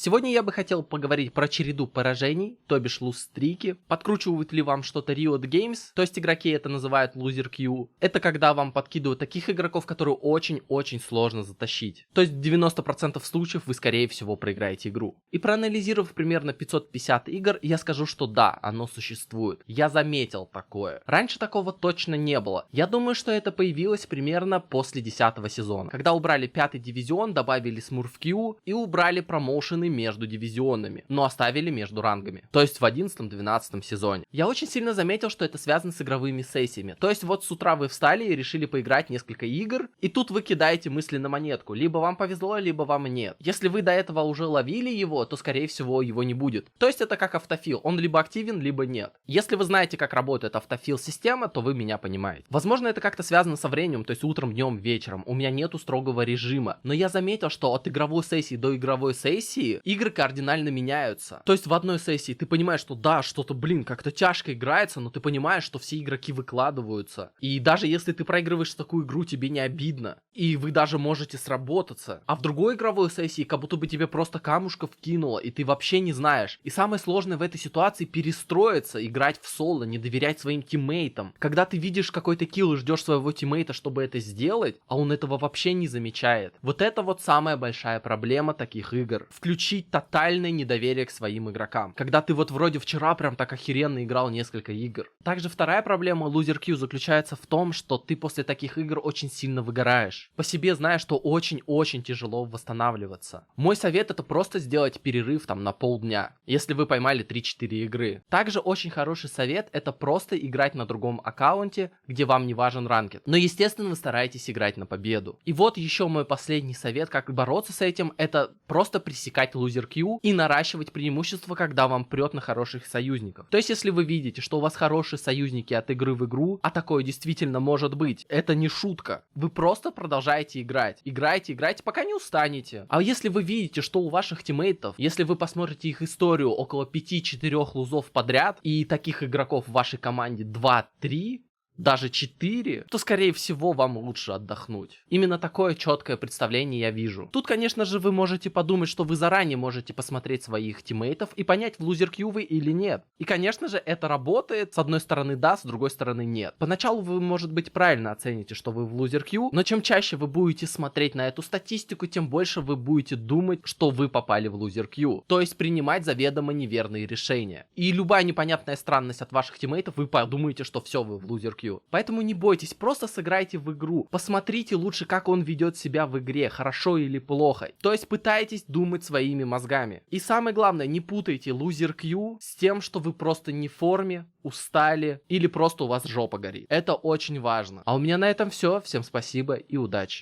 Сегодня я бы хотел поговорить про череду поражений, то бишь луз-стрики. Подкручивают ли вам что-то Riot Games, то есть игроки это называют лузер Q. Это когда вам подкидывают таких игроков, которые очень-очень сложно затащить. То есть в 90% случаев вы скорее всего проиграете игру. И проанализировав примерно 550 игр, я скажу, что да, оно существует. Я заметил такое. Раньше такого точно не было. Я думаю, что это появилось примерно после 10 сезона. Когда убрали 5-й дивизион, добавили Smurf Q и убрали промоушены между дивизионами, но оставили между рангами. То есть в 11-12 сезоне. Я очень сильно заметил, что это связано с игровыми сессиями. То есть вот с утра вы встали и решили поиграть несколько игр, и тут вы кидаете мысли на монетку. Либо вам повезло, либо вам нет. Если вы до этого уже ловили его, то скорее всего его не будет. То есть это как автофил. Он либо активен, либо нет. Если вы знаете, как работает автофил система, то вы меня понимаете. Возможно, это как-то связано со временем, то есть утром, днем, вечером. У меня нету строгого режима. Но я заметил, что от игровой сессии до игровой сессии игры кардинально меняются. То есть в одной сессии ты понимаешь, что да, что-то, как-то тяжко играется, но ты понимаешь, что все игроки выкладываются. И даже если ты проигрываешь такую игру, тебе не обидно. И вы даже можете сработаться. А в другой игровой сессии как будто бы тебе просто камушков кинуло, и ты вообще не знаешь. И самое сложное в этой ситуации перестроиться, играть в соло, не доверять своим тиммейтам. Когда ты видишь какой-то килл и ждешь своего тиммейта, чтобы это сделать, а он этого вообще не замечает. Вот это вот самая большая проблема таких игр. Включить тотальное недоверие к своим игрокам. Когда ты вот вроде вчера прям так охеренно играл несколько игр. Также вторая проблема лузер Q заключается в том, что ты после таких игр очень сильно выгораешь. По себе знаешь, что очень-очень тяжело восстанавливаться. Мой совет это просто сделать перерыв там на полдня, если вы поймали 3-4 игры. Также очень хороший совет это просто играть на другом аккаунте, где вам не важен ранкед. Но естественно вы стараетесь играть на победу. И вот еще мой последний совет, как бороться с этим, это просто пресекать лузер Q и наращивать преимущество, когда вам прет на хороших союзников. То есть если вы видите, что у вас хорошие союзники от игры в игру, а такое действительно может быть, это не шутка, вы просто продолжаете играть. Играйте, пока не устанете. А если вы видите, что у ваших тиммейтов, если вы посмотрите их историю около 5-4 лузов подряд, и таких игроков в вашей команде 2-3, даже 4, то скорее всего вам лучше отдохнуть. Именно такое четкое представление я вижу. Тут, конечно же, вы можете подумать, что вы заранее можете посмотреть своих тиммейтов и понять, в лузер Q вы или нет. И, конечно же, это работает. С одной стороны да, с другой стороны нет. Поначалу вы, может быть, правильно оцените, что вы в лузер Q, но чем чаще вы будете смотреть на эту статистику, тем больше вы будете думать, что вы попали в лузер Q. То есть принимать заведомо неверные решения. И любая непонятная странность от ваших тиммейтов, вы подумаете, что все, вы в лузер Q. Поэтому не бойтесь, просто сыграйте в игру. Посмотрите лучше, как он ведет себя в игре, хорошо или плохо. То есть пытайтесь думать своими мозгами. И самое главное, не путайте лузер Q с тем, что вы просто не в форме, устали или просто у вас жопа горит. Это очень важно. А у меня на этом все. Всем спасибо и удачи.